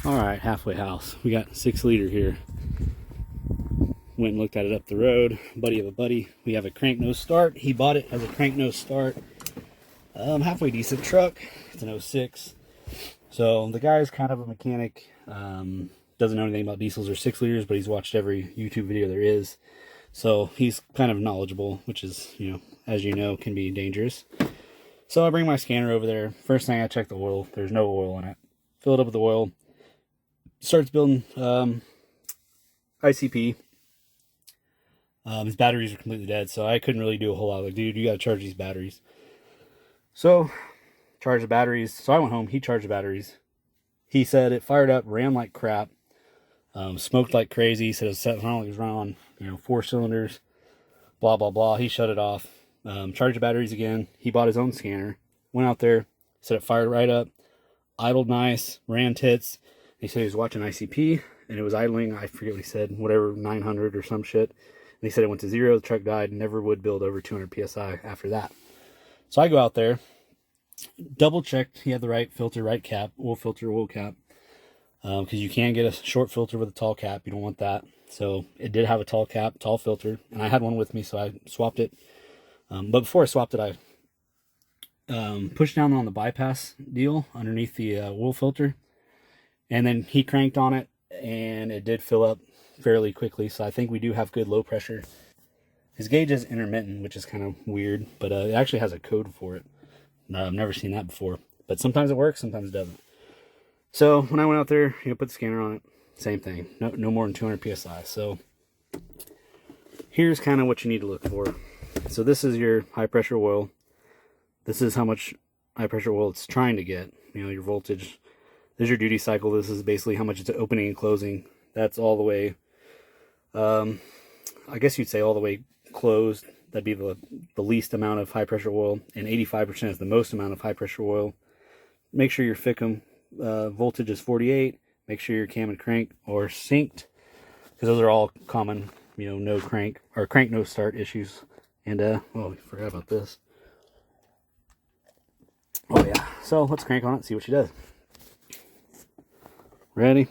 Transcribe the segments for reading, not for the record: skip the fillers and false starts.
All right, halfway house. We got 6 liter here. Went and looked at it up the road. Buddy of a buddy. We have a crank nose start. He bought it as a crank nose start. Halfway decent truck. It's an 06. So the guy's kind of a mechanic. Doesn't know anything about diesels or 6 liters, but he's watched every YouTube video there is. So he's kind of knowledgeable, which is, as you know, can be dangerous. So I bring my scanner over there. First thing I check the oil. There's no oil in it. Fill it up with oil. Starts building ICP. His batteries are completely dead, so I couldn't really do a whole lot. Like, dude, you gotta charge these batteries. So, charge the batteries. So I went home. He charged the batteries. He said it fired up, ran like crap, smoked like crazy. He said it sounded like it was running on 4 cylinders. Blah blah blah. He shut it off. Charged the batteries again. He bought his own scanner. Went out there. Said it fired right up. Idled nice. Ran tits. He said he was watching ICP, and it was idling, I forget what he said, whatever, 900 or some shit. And he said it went to 0, the truck died, never would build over 200 PSI after that. So I go out there, double checked he had the right filter, right cap, oil filter, oil cap, because you can get a short filter with a tall cap. You don't want that. So it did have a tall cap, tall filter, and I had one with me, so I swapped it. But before I swapped it, I pushed down on the bypass deal underneath the oil filter. And then he cranked on it, and it did fill up fairly quickly. So I think we do have good low pressure. His gauge is intermittent, which is kind of weird, but it actually has a code for it. I've never seen that before. But sometimes it works, sometimes it doesn't. So when I went out there, put the scanner on it, same thing. No more than 200 PSI. So here's kind of what you need to look for. So this is your high pressure oil. This is how much high pressure oil it's trying to get. Your voltage. There's your duty cycle. This is basically how much it's opening and closing. That's all the way, I guess you'd say all the way closed. That'd be the least amount of high pressure oil, and 85% is the most amount of high pressure oil. Make sure your FICM voltage is 48. Make sure your cam and crank are synced, because those are all common, no crank or crank no start issues. And oh, I forgot about this. Oh yeah. So let's crank on it and see what she does. Ready?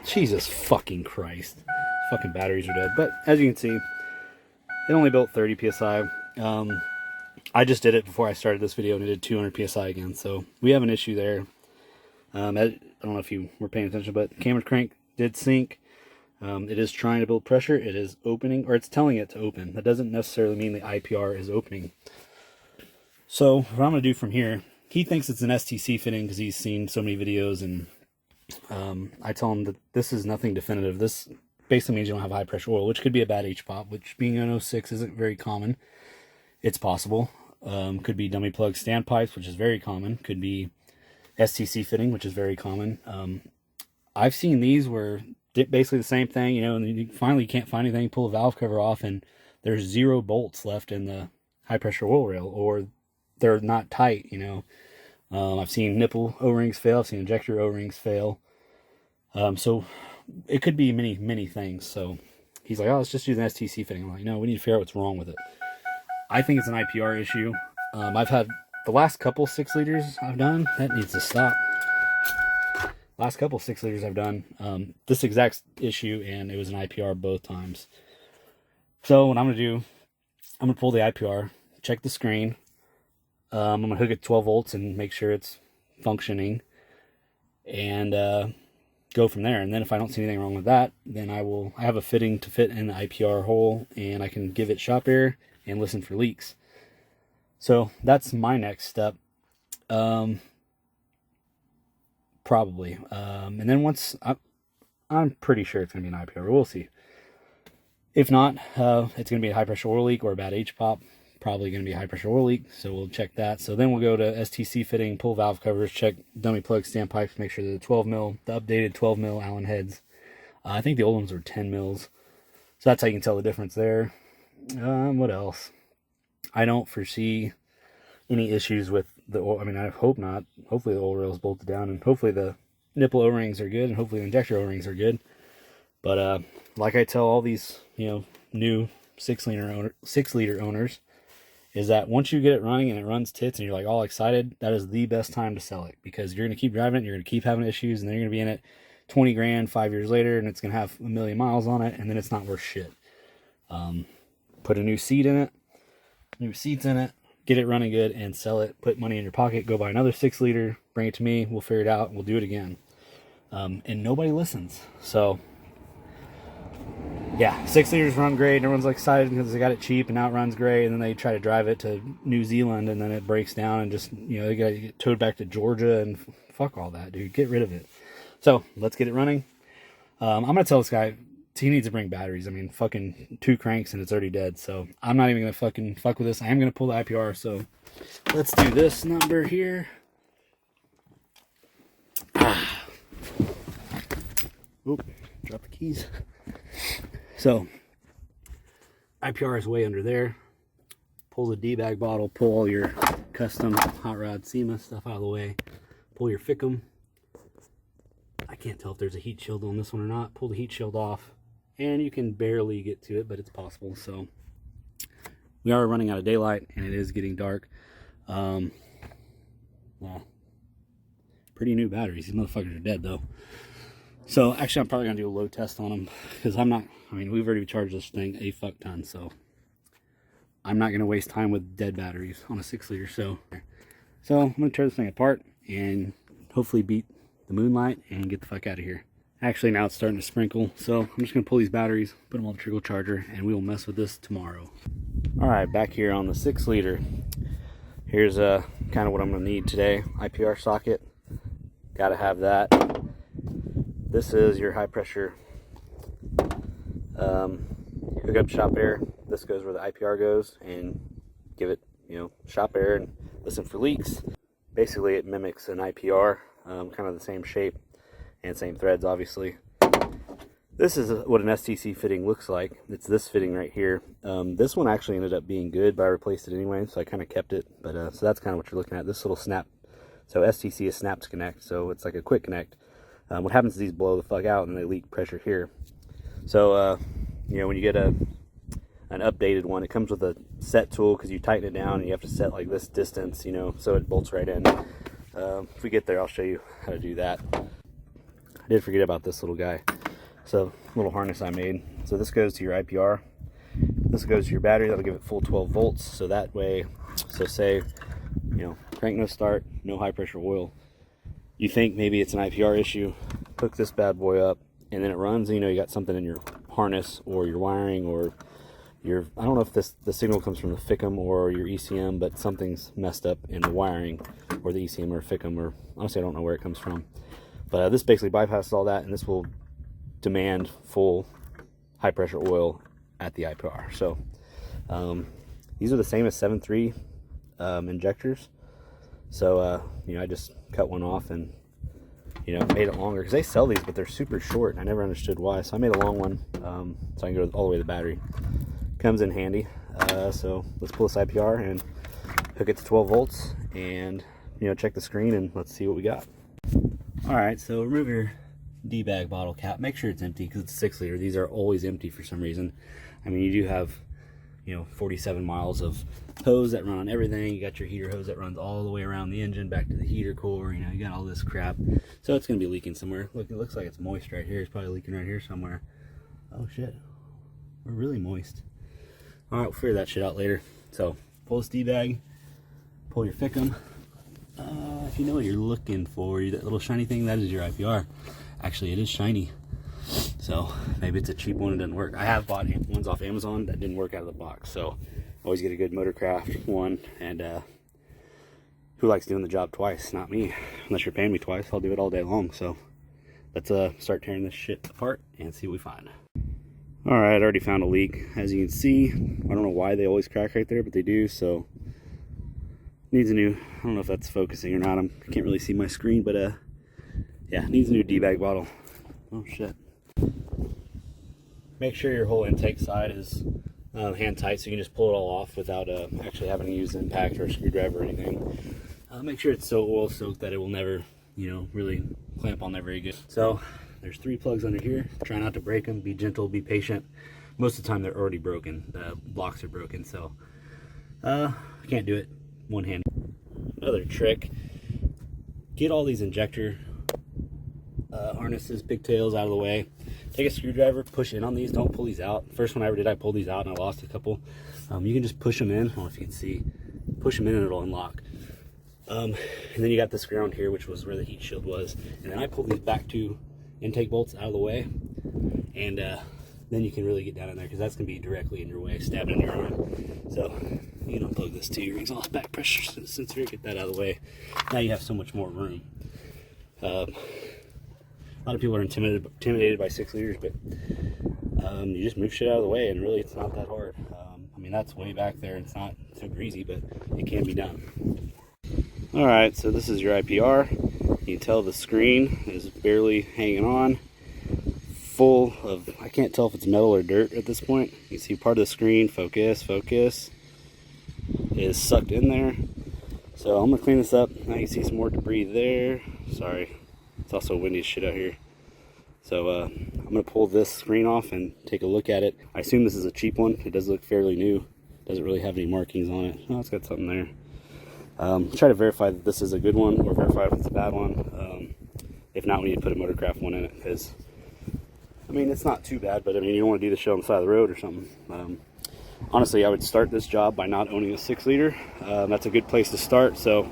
Jesus fucking Christ. Fucking batteries are dead. But as you can see, it only built 30 PSI. I just did it before I started this video, and it did 200 PSI again. So we have an issue there. I don't know if you were paying attention, but camera crank did sync. It is trying to build pressure. It is opening, or it's telling it to open. That doesn't necessarily mean the IPR is opening. So what I'm going to do from here, he thinks it's an STC fitting because he's seen so many videos, and I tell him that this is nothing definitive. This basically means you don't have high pressure oil, which could be a bad H-pop, which being an 06 isn't very common. It's possible. Could be dummy plug standpipes, which is very common. Could be STC fitting, which is very common. I've seen these where basically the same thing, and you finally can't find anything, pull the valve cover off, and there's 0 bolts left in the high pressure oil rail, or they're not tight, I've seen nipple O-rings fail. I've seen injector O-rings fail. So it could be many things. So he's like, oh, let's just do the STC fitting. I'm like, no, we need to figure out what's wrong with it. I think it's an IPR issue. I've had the last couple 6 liters I've done. That needs to stop. Last couple 6 liters I've done this exact issue, and it was an IPR both times. So what I'm going to do, I'm going to pull the IPR, check the screen. I'm going to hook it 12 volts and make sure it's functioning, and go from there. And then if I don't see anything wrong with that, then I have a fitting to fit in the IPR hole, and I can give it shop air and listen for leaks. So that's my next step. Probably. And then once I'm pretty sure it's going to be an IPR. We'll see. If not, it's going to be a high pressure oil leak or a bad H-pop. Probably going to be a high pressure oil leak, so we'll check that. So then we'll go to STC fitting, pull valve covers, check dummy plug standpipes, make sure they're the 12 mil, the updated 12 mil Allen heads. I think the old ones were 10 mils, so that's how you can tell the difference there. What else? I don't foresee any issues with the oil. I mean, I hope not. Hopefully the oil rail is bolted down, and hopefully the nipple O-rings are good, and hopefully the injector O-rings are good. But like I tell all these, new 6 liter owners, is that once you get it running and it runs tits and you're like all excited, that is the best time to sell it, because you're going to keep driving it, you're going to keep having issues, and then you're going to be in it 20 grand 5 years later, and it's going to have 1,000,000 miles on it, and then it's not worth shit. Put a new seat in it, new seats in it, get it running good, and sell it. Put money in your pocket, go buy another 6-liter, bring it to me, we'll figure it out, and we'll do it again. And nobody listens. So yeah, 6 liters run great, and everyone's like excited because they got it cheap and now it runs great, and then they try to drive it to New Zealand and then it breaks down and just, you know, they got to get towed back to Georgia, and fuck all that, dude. Get rid of it. So let's get it running. I'm gonna tell this guy he needs to bring batteries. I mean, fucking 2 cranks and it's already dead, so I'm not even gonna fucking fuck with this. I am gonna pull the IPR, so let's do this number here. Oop, drop the keys. So IPR is way under there. Pull the D-bag bottle, pull all your custom hot rod SEMA stuff out of the way, pull your Fickum. I can't tell if there's a heat shield on this one or not. Pull the heat shield off, and you can barely get to it, but it's possible. So we are running out of daylight and it is getting dark. Yeah, pretty new batteries. These motherfuckers are dead though. So actually I'm probably gonna do a load test on them, because I'm not, I mean, we've already charged this thing a fuck ton, so I'm not gonna waste time with dead batteries on a 6-liter. So I'm gonna tear this thing apart and hopefully beat the moonlight and get the fuck out of here. Actually, now it's starting to sprinkle, so I'm just gonna pull these batteries, put them on the trickle charger, and we will mess with this tomorrow. All right, back here on the 6-liter. Here's kind of what I'm gonna need today. IPR socket, gotta have that. This is your high pressure hookup shop air. This goes where the IPR goes, and give it, you know, shop air and listen for leaks. Basically, it mimics an IPR, kind of the same shape and same threads, obviously. This is what an STC fitting looks like. It's this fitting right here. This one actually ended up being good, but I replaced it anyway, so I kind of kept it. But so that's kind of what you're looking at. This little snap. So STC is snap to connect, so it's like a quick connect. What happens is these blow the fuck out and they leak pressure here. So you know, when you get an updated one, it comes with a set tool, because you tighten it down and you have to set like this distance, you know, so it bolts right in. If we get there, I'll show you how to do that. I did forget about this little guy. So little harness I made. So this goes to your IPR. This goes to your battery. That'll give it full 12 volts. So that way, so say, you know, crank no start, no high pressure oil. You think maybe it's an IPR issue, hook this bad boy up, and then it runs, and you know you got something in your harness or your wiring or your, I don't know if the signal comes from the Fickum or your ECM, but something's messed up in the wiring, or the ECM or Fickum, or honestly I don't know where it comes from. But this basically bypasses all that, and this will demand full high pressure oil at the IPR. So these are the same as 7.3 injectors. So you know, I just cut one off and, you know, made it longer, because they sell these but they're super short and I never understood why. So I made a long one, so I can go all the way to the battery. Comes in handy. So let's pull this IPR and hook it to 12 volts and, you know, check the screen and let's see what we got. All right, so remove your D-bag bottle cap. Make sure it's empty, because it's 6-liter. These are always empty for some reason. I mean, you do have, you know, 47 miles of hose that run on everything. You got your heater hose that runs all the way around the engine back to the heater core. You know, you got all this crap. So it's going to be leaking somewhere. Look, it looks like it's moist right here. It's probably leaking right here somewhere. Oh, shit. We're really moist. All right, we'll figure that shit out later. So pull this D-bag, pull your Fickum. If you know what you're looking for, that little shiny thing, that is your IPR. Actually, it is shiny. So maybe it's a cheap one and doesn't work. I have bought ones off Amazon that didn't work out of the box. So always get a good Motorcraft one. And who likes doing the job twice? Not me. Unless you're paying me twice, I'll do it all day long. So let's start tearing this shit apart and see what we find. All right, I already found a leak. As you can see, I don't know why they always crack right there, but they do. So needs a new, I don't know if that's focusing or not. I can't really see my screen, but yeah, needs a new D-bag bottle. Oh shit. Make sure your whole intake side is hand tight, so you can just pull it all off without actually having to use an impact or a screwdriver or anything. Make sure it's so oil soaked that it will never, you know, really clamp on there very good. So there's 3 plugs under here. Try not to break them. Be gentle, be patient. Most of the time they're already broken. The blocks are broken, so I can't do it one-handed. Another trick, get all these injector harnesses, pigtails out of the way. Take a screwdriver, push in on these, don't pull these out. First one I ever did, I pulled these out and I lost a couple. You can just push them in, I don't know if you can see, push them in and it'll unlock. And then you got this ground here, which was where the heat shield was. And then I pulled these back two intake bolts out of the way, and then you can really get down in there, because that's going to be directly in your way, stabbing in your arm. So you can unplug this to your exhaust back pressure sensor, get that out of the way. Now you have so much more room. A lot of people are intimidated by 6 liters, but you just move shit out of the way, and really it's not that hard. I mean, that's way back there, it's not super easy, but it can be done. Alright, so this is your IPR. You can tell the screen is barely hanging on. Full of, I can't tell if it's metal or dirt at this point. You can see part of the screen, focus, is sucked in there. So I'm going to clean this up. Now you can see some more debris there. Sorry, it's also windy as shit out here. So I'm going to pull this screen off and take a look at it. I assume this is a cheap one. It does look fairly new. Doesn't really have any markings on it. Oh, it's got something there. Try to verify that this is a good one, or verify if it's a bad one. If not, we need to put a motorcraft one in it, because I mean, it's not too bad, but I mean, you don't want to do the show on the side of the road or something. Honestly, I would start this job by not owning a 6 liter. That's a good place to start. So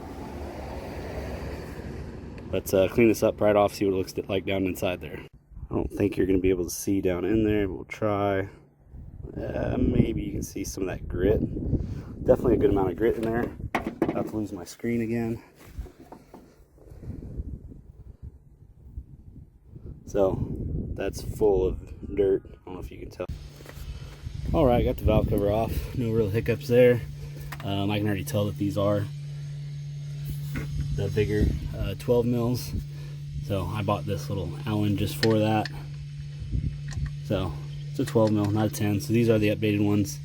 let's clean this up right off, see what it looks like down inside there. I don't think you're going to be able to see down in there, but we'll try. Maybe you can see some of that grit. Definitely a good amount of grit in there. About to lose my screen again. So that's full of dirt. I don't know if you can tell. Alright, got the valve cover off. No real hiccups there. I can already tell that these are the bigger 12 mils. So I bought this little Allen just for that. So it's a 12 mil, not a 10. So these are the updated ones.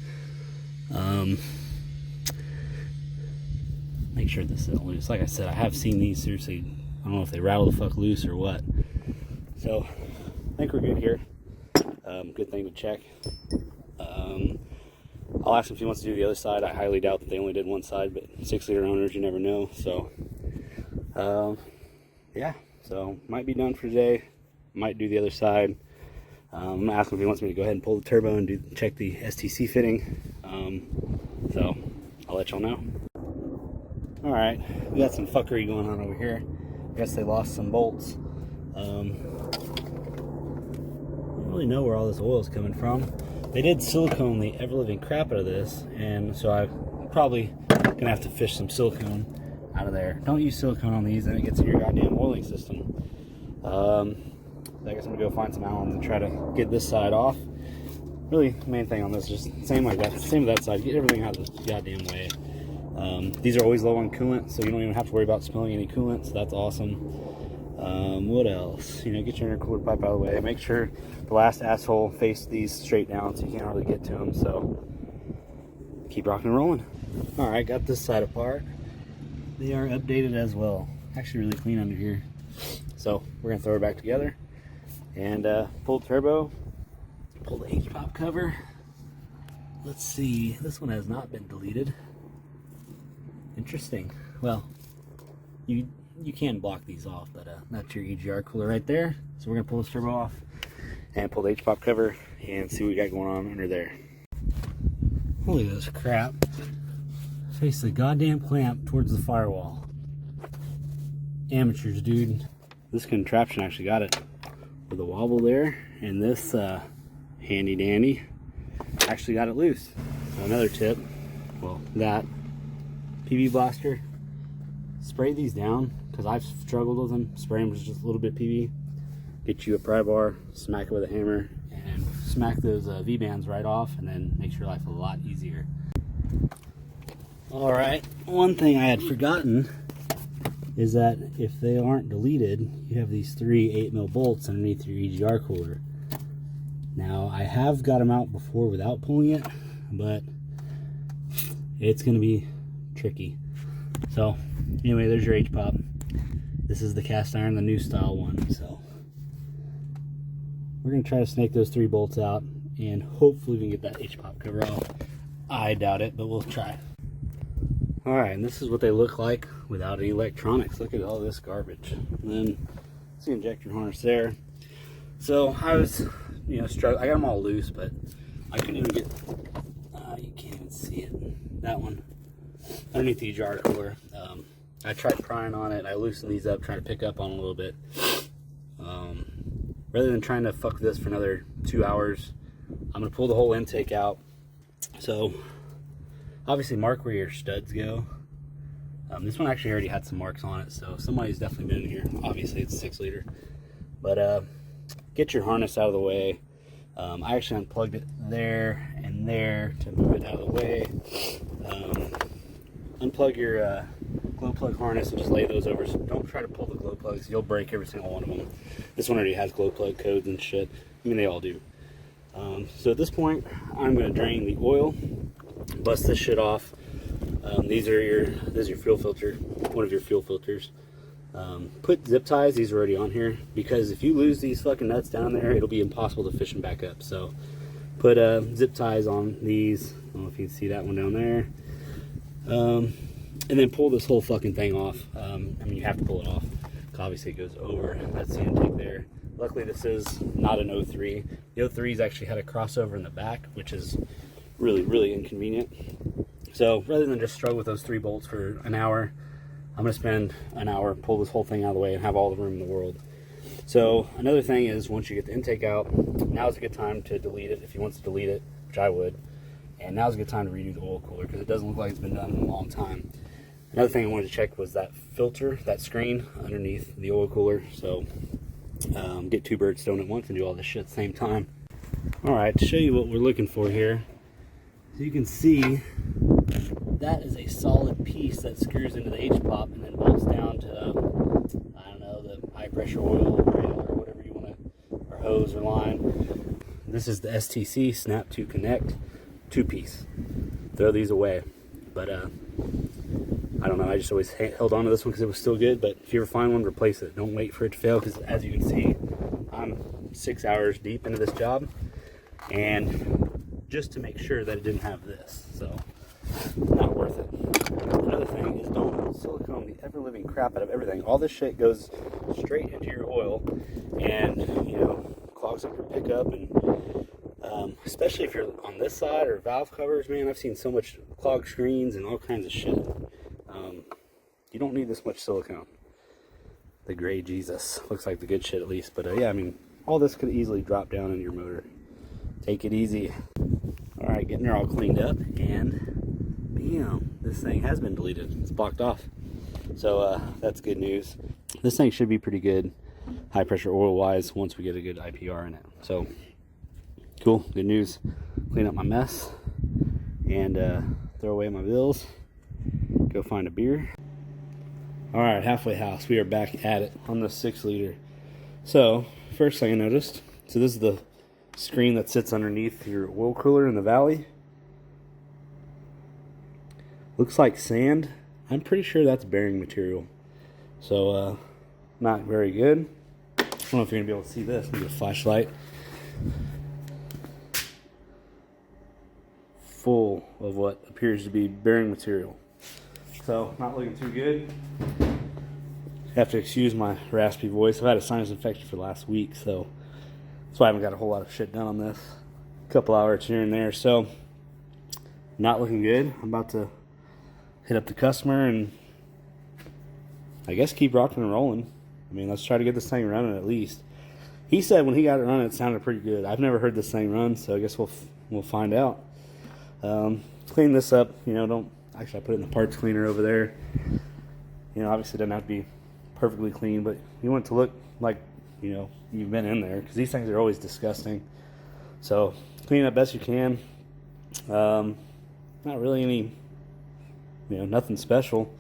Make sure this isn't loose. Like I said, I have seen these seriously. I don't know if they rattle the fuck loose or what. So I think we're good here. Good thing to check. I'll ask him if he wants to do the other side. I highly doubt that they only did one side, but 6 liter owners, you never know. So yeah, so might be done for today. Might do the other side. I'm gonna ask him if he wants me to go ahead and pull the turbo and check the STC fitting. So I'll let y'all know. Alright, we got some fuckery going on over here. I guess they lost some bolts. I don't really know where all this oil is coming from. They did silicone the ever-living crap out of this, and so I'm probably gonna have to fish some silicone out of there. Don't use silicone on these, then it gets in your goddamn oiling system. I guess I'm gonna go find some Allens and try to get this side off. Really, the main thing on this is just same like that, same with that side. Get everything out of the goddamn way. These are always low on coolant, so you don't even have to worry about spilling any coolant, so that's awesome. What else? You know, get your intercooler pipe out of the way. Make sure the last asshole face these straight down so you can't really get to them, so keep rocking and rolling. Alright, got this side apart. They are updated as well. Actually really clean under here. So we're gonna throw it back together and pull the turbo, pull the H-pop cover. Let's see, this one has not been deleted. Interesting. Well, you can block these off, but that's your EGR cooler right there. So we're gonna pull this turbo off and pull the H-pop cover and see what we got going on under there. Holy this crap. Face the goddamn clamp towards the firewall. Amateurs, dude. This contraption actually got it with a wobble there, and this handy dandy actually got it loose. So another tip, well, that PV blaster, spray these down, because I've struggled with them. Spray them with just a little bit PV. Get you a pry bar, smack it with a hammer, and smack those V-bands right off, and then makes your life a lot easier. Alright, one thing I had forgotten is that if they aren't deleted, you have these 3 8mm bolts underneath your EGR cooler. Now, I have got them out before without pulling it, but it's going to be tricky. So, anyway, there's your H-pop. This is the cast iron, the new style one. So, we're going to try to snake those 3 bolts out, and hopefully we can get that H-pop cover off. I doubt it, but we'll try. Alright, and this is what they look like without any electronics. Look at all this garbage. And then, see the injector harness there. So, I was, struggling. I got them all loose, but I couldn't even get, you can't even see it. That one, underneath the jar cooler. I tried prying on it. I loosened these up, trying to pick up on a little bit. Rather than trying to fuck this for another 2 hours, I'm going to pull the whole intake out. So, obviously mark where your studs go. This one actually already had some marks on it, so somebody's definitely been in here. Obviously it's 6 liter. But get your harness out of the way. I actually unplugged it there and there to move it out of the way. Unplug your glow plug harness and just lay those over. So don't try to pull the glow plugs. You'll break every single one of them. This one already has glow plug codes and shit. I mean, they all do. So at this point, I'm going to drain the oil, bust this shit off. This is your fuel filter, one of your fuel filters. Put zip ties, these are already on here, because if you lose these fucking nuts down there, it'll be impossible to fish them back up. So put zip ties on these. I don't know if you can see that one down there. And then pull this whole fucking thing off. I mean, you have to pull it off, because obviously it goes over. That's the intake there. Luckily, this is not an 03. The 03's actually had a crossover in the back, which is really, really inconvenient. So rather than just struggle with those 3 bolts for an hour, I'm going to spend an hour, pull this whole thing out of the way, and have all the room in the world. So another thing is, once you get the intake out, now's a good time to delete it if you want to delete it, which I would. And now's a good time to redo the oil cooler, because it doesn't look like it's been done in a long time. Another thing I wanted to check was that filter, that screen underneath the oil cooler. So get 2 birds stoned at once and do all this shit at the same time. Alright, to show you what we're looking for here, so you can see that is a solid piece that screws into the H-pop and then bolts down to, I don't know, the high pressure oil or rail or whatever you want to, or hose or line. This is the STC snap to connect 2-piece. Throw these away. But I don't know, I just always held on to this one because it was still good. But if you ever find one, replace it. Don't wait for it to fail, because as you can see, I'm 6 hours deep into this job, and just to make sure that it didn't have this. So not worth it. Another thing is, don't silicone the ever-living crap out of everything. All this shit goes straight into your oil, and clogs up your pickup, and especially if you're on this side, or valve covers, man, I've seen so much clogged screens and all kinds of shit. You don't need this much silicone. The gray Jesus looks like the good shit, at least. But yeah, I mean, all this could easily drop down in your motor. Take it easy. Alright, getting her all cleaned up, and bam, this thing has been deleted. It's blocked off. So that's good news. This thing should be pretty good high pressure oil wise once we get a good IPR in it. So cool, good news. Clean up my mess and throw away my bills. Go find a beer. Alright, halfway house. We are back at it on the 6 liter. So first thing I noticed, so this is the screen that sits underneath your oil cooler in the valley. Looks like sand. I'm pretty sure that's bearing material. So not very good. I don't know if you're gonna be able to see this. Let me get a flashlight. Full of what appears to be bearing material. So not looking too good. Have to excuse my raspy voice. I've had a sinus infection for the last week, so that's why I haven't got a whole lot of shit done on this. A couple hours here and there. So not looking good. I'm about to hit up the customer and I guess keep rocking and rolling. I mean, let's try to get this thing running at least. He said when he got it running, it sounded pretty good. I've never heard this thing run, so I guess we'll find out. Clean this up. Don't actually. I put it in the parts cleaner over there. Obviously it doesn't have to be perfectly clean, but you want it to look like you've been in there, because these things are always disgusting. So clean up best you can. Not really any, nothing special.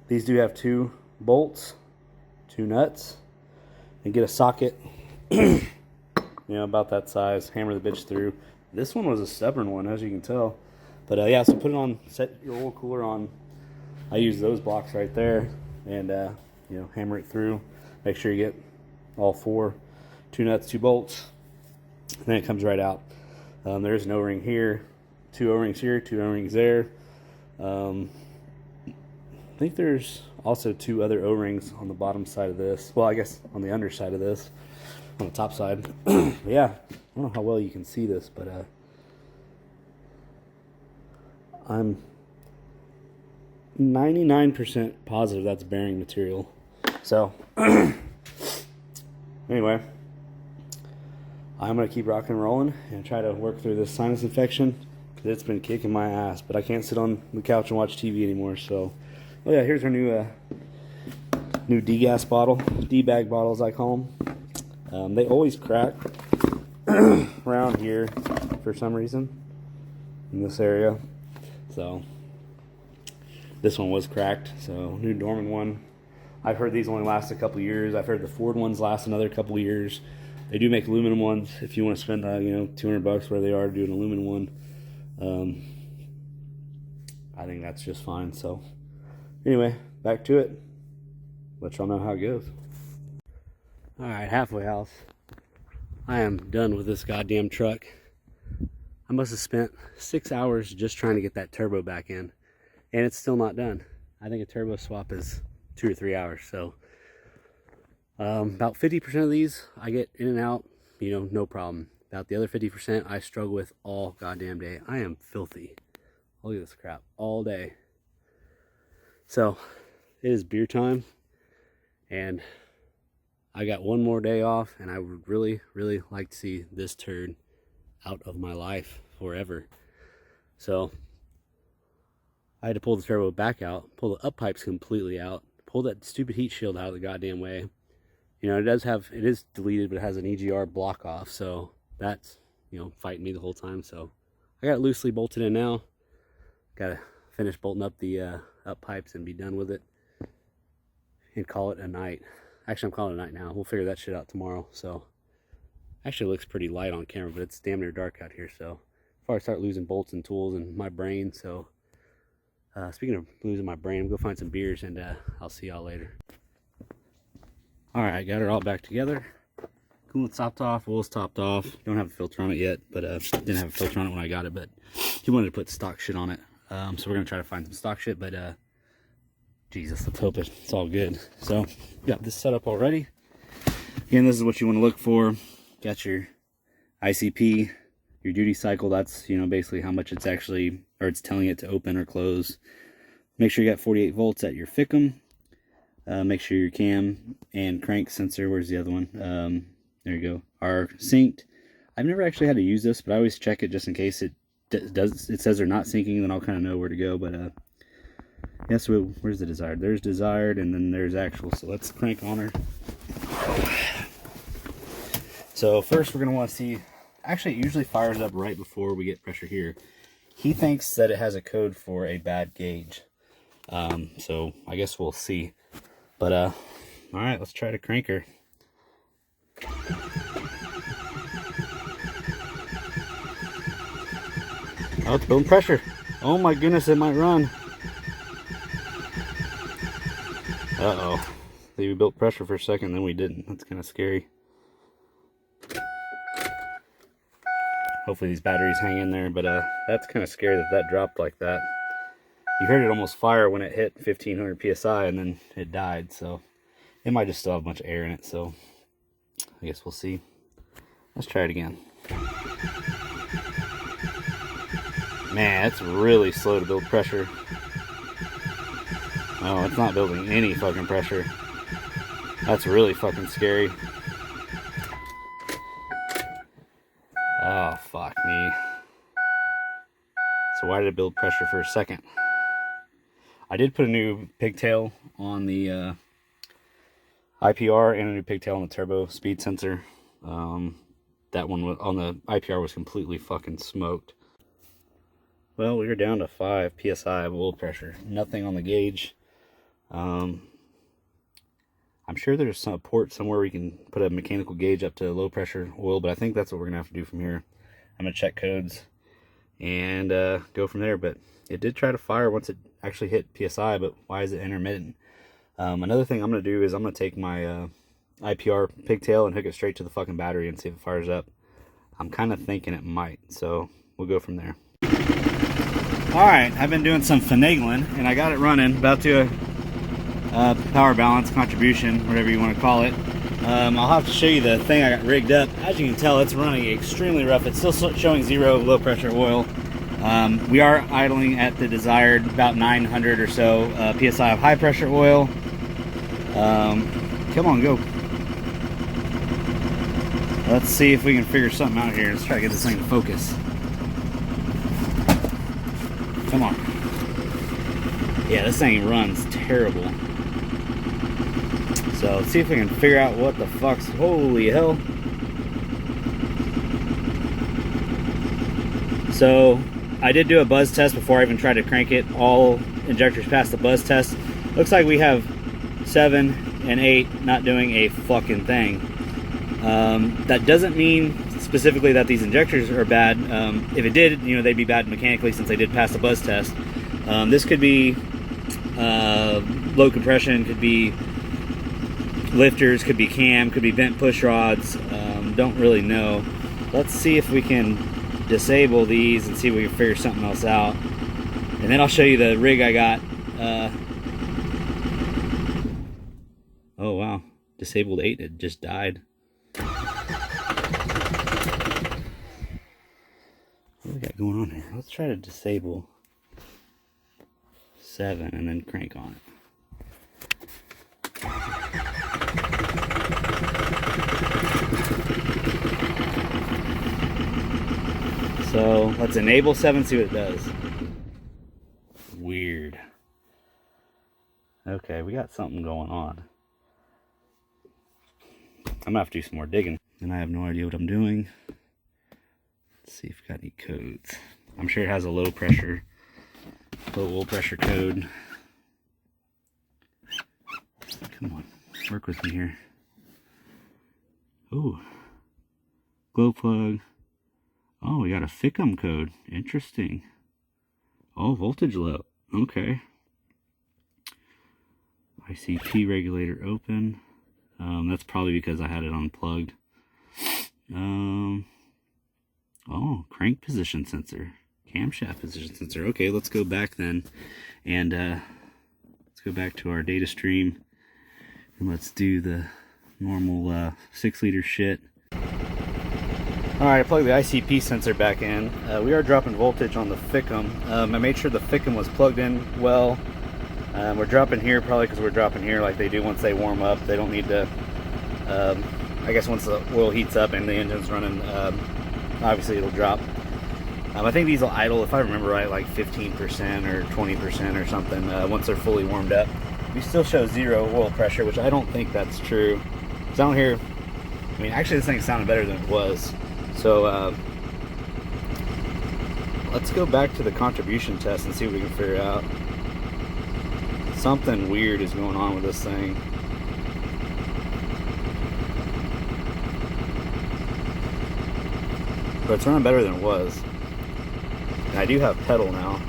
These do have 2 bolts, 2 nuts, and get a socket, about that size. Hammer the bitch through. This one was a stubborn one, as you can tell. But yeah, so put it on, set your oil cooler on. I use those blocks right there, and hammer it through. Make sure you get all 4, 2 nuts, 2 bolts, and then it comes right out. There's an O-ring here, 2 O-rings here, 2 O-rings there. I think there's also 2 other O-rings on the bottom side of this. Well, I guess on the underside of this, on the top side. Yeah, I don't know how well you can see this, but I'm 99% positive that's bearing material. So, anyway, I'm going to keep rocking and rolling and try to work through this sinus infection, because it's been kicking my ass. But I can't sit on the couch and watch TV anymore, so... Oh yeah, here's our new D-gas bottle, D-bag bottles I call them. They always crack around here for some reason in this area. So this one was cracked. So new Dorman one. I've heard these only last a couple years. I've heard the Ford ones last another couple years. They do make aluminum ones if you want to spend $200 where they are to do an aluminum one. I think that's just fine. So. Anyway, back to it. Let y'all know how it goes. Alright, halfway house. I am done with this goddamn truck. I must have spent 6 hours just trying to get that turbo back in. And it's still not done. I think a turbo swap is 2 or 3 hours. So, about 50% of these I get in and out, no problem. About the other 50% I struggle with all goddamn day. I am filthy. Look at this crap all day. So, it is beer time, and I got one more day off, and I would really, really like to see this turd out of my life forever. So, I had to pull the turbo back out, pull the up pipes completely out, pull that stupid heat shield out of the goddamn way. It is deleted, but it has an EGR block off, so that's, fighting me the whole time. So, I got it loosely bolted in now. Gotta finish bolting up the up pipes and be done with it and call it a night. Actually, I'm calling it a night now. We'll figure that shit out tomorrow. So actually it looks pretty light on camera, but it's damn near dark out here. So before I start losing bolts and tools and my brain. So speaking of losing my brain, I'm gonna go find some beers, and I'll see y'all later. All right, got it all back together. Coolant's topped off, oil's topped off. Don't have a filter on it yet, but didn't have a filter on it when I got it, but he wanted to put stock shit on it. So we're gonna try to find some stock shit, but Jesus, let's hope it's all good. So got this set up already. Again, this is what you want to look for. Got your ICP, your duty cycle. That's basically how much it's actually, or it's telling it to open or close. Make sure you got 48 volts at your FICM. Make sure your cam and crank sensor, where's the other one? There you go, are synced. I've never actually had to use this, but I always check it just in case it says they're not syncing, then I'll kind of know where to go. But yeah, so where's the desired? There's desired, and then there's actual. So let's crank on her. So first we're gonna want to see, actually it usually fires up right before we get pressure here. He thinks that it has a code for a bad gauge. So I guess we'll see. But all right, let's try to crank her. Oh, it's building pressure. Oh my goodness, it might run. Uh-oh. We built pressure for a second, then we didn't. That's kind of scary. Hopefully these batteries hang in there, but that's kind of scary that dropped like that. You heard it almost fire when it hit 1500 psi, and then it died, so it might just still have a bunch of air in it, so I guess we'll see. Let's try it again. Man, it's really slow to build pressure. Oh, it's not building any fucking pressure. That's really fucking scary. Oh, fuck me. So why did it build pressure for a second? I did put a new pigtail on the IPR and a new pigtail on the turbo speed sensor. That one on the IPR was completely fucking smoked. Well, we are down to 5 psi of oil pressure. Nothing on the gauge. I'm sure there's some port somewhere we can put a mechanical gauge up to low pressure oil, but I think that's what we're gonna have to do from here. I'm gonna check codes and go from there. But it did try to fire once it actually hit psi, but why is it intermittent? Another thing I'm gonna do is I'm gonna take my IPR pigtail and hook it straight to the fucking battery and see if it fires up. I'm kind of thinking it might, so we'll go from there. Alright, I've been doing some finagling and I got it running, about to a power balance contribution, whatever you want to call it. I'll have to show you the thing I got rigged up. As you can tell, it's running extremely rough. It's still showing 0 low pressure oil. We are idling at the desired about 900 or so psi of high pressure oil. Come on, go. Let's see if we can figure something out here. Let's try to get this thing to focus. Come on. Yeah, this thing runs terrible. So let's see if we can figure out what the fuck's, holy hell. So I did do a buzz test before I even tried to crank it. All injectors passed the buzz test. Looks like we have 7 and 8 not doing a fucking thing. That doesn't mean specifically that these injectors are bad. If it did, you know, they'd be bad mechanically since they did pass the buzz test. This could be low compression, could be lifters, could be cam, could be bent push rods. Don't really know. Let's see if we can disable these and see if we can figure something else out. And then I'll show you the rig I got. Oh wow, disabled 8, it just died. What do we got going on here? Let's try to disable 7 and then crank on it. So let's enable 7, see what it does. Weird. Okay, we got something going on. I'm gonna have to do some more digging, and I have no idea what I'm doing. Let's see if we got any codes. I'm sure it has a low oil pressure code. Come on, work with me here. Ooh, glow plug. Oh, we got a FICM code. Interesting. Oh, voltage low. Okay. ICP regulator open. That's probably because I had it unplugged. Oh, crank position sensor. Camshaft position sensor. Okay, let's go back then. And let's go back to our data stream. And let's do the normal 6-liter shit. Alright, I plugged the ICP sensor back in. We are dropping voltage on the FICM. I made sure the FICM was plugged in well. We're dropping here probably because we're dropping here like they do once they warm up. They don't need to, I guess once the oil heats up and the engine's running, obviously it'll drop. I think these will idle, if I remember right, like 15% or 20% or something once they're fully warmed up. We still show 0 oil pressure, which I don't think that's true. Because I don't hear, I mean, actually this thing sounded better than it was. So let's go back to the contribution test and see what we can figure out. Something weird is going on with this thing. But it's running better than it was. And I do have pedal now.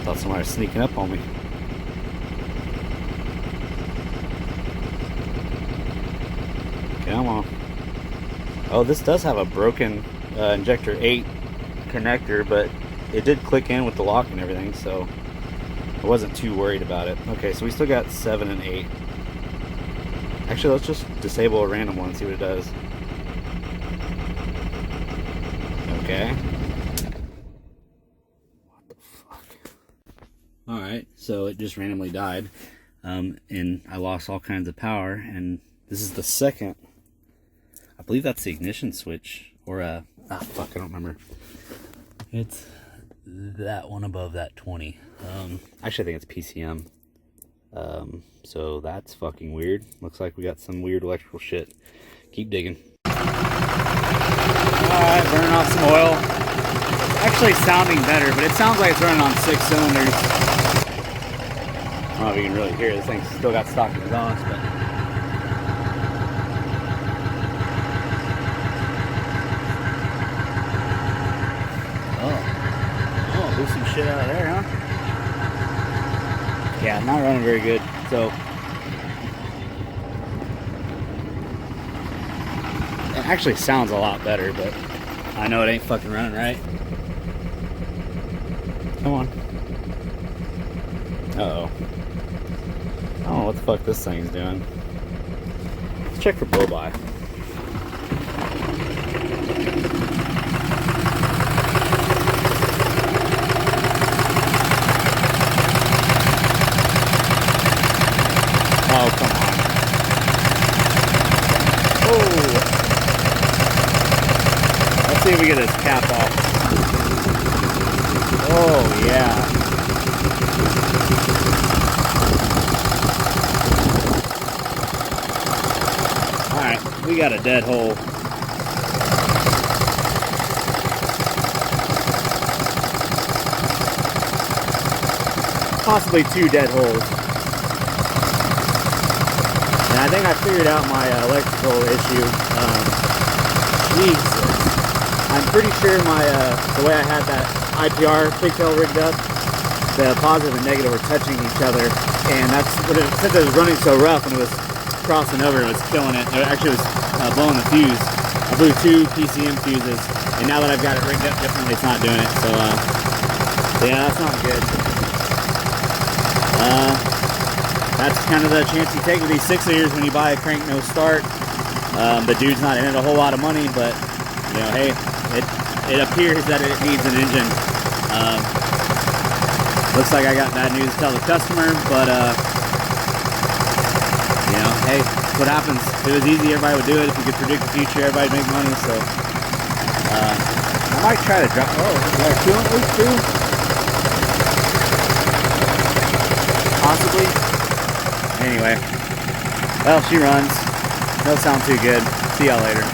Thought somebody was sneaking up on me. Come on. Oh, this does have a broken injector 8 connector, but it did click in with the lock and everything, so I wasn't too worried about it. Okay, so we still got 7 and 8. Actually, let's just disable a random one and see what it does. Okay. What the fuck? Alright, so it just randomly died. And I lost all kinds of power, and this is the second. I believe that's the ignition switch, or fuck, I don't remember. It's that one above that 20. Actually, I think it's PCM. So that's fucking weird. Looks like we got some weird electrical shit. Keep digging. Alright, burning off some oil. It's actually sounding better, but it sounds like it's running on 6 cylinders. I don't know if you can really hear it. This thing's still got stock exhaust, but blew some shit out of there, huh? Yeah, not running very good. So it actually sounds a lot better, but I know it ain't fucking running right. Come on. Uh-oh. I don't know what the fuck this thing's doing. Let's check for blow-by. Oh, come on. Oh! Let's see if we get this cap off. Oh, yeah. Alright, we got a dead hole. Possibly 2 dead holes. And I think I figured out my electrical issue. Jesus. I'm pretty sure the way I had that IPR pigtail rigged up, the positive and negative were touching each other, and that's what it, since it was running so rough and it was crossing over, it was killing it. It actually was blowing the fuse. I blew 2 PCM fuses, and now that I've got it rigged up differently, it's not doing it. So yeah, that's not good. That's kind of the chance you take with these 6-liters when you buy a crank no start. The dude's not in it a whole lot of money, but you know, hey, it appears that it needs an engine. Looks like I got bad news to tell the customer, but you know, hey, that's what happens. If it was easy, everybody would do it. If you could predict the future, everybody'd make money. So I might try to drop. Oh, is that coolant leak too? Possibly. Anyway, well, she runs. No sound too good. See y'all later.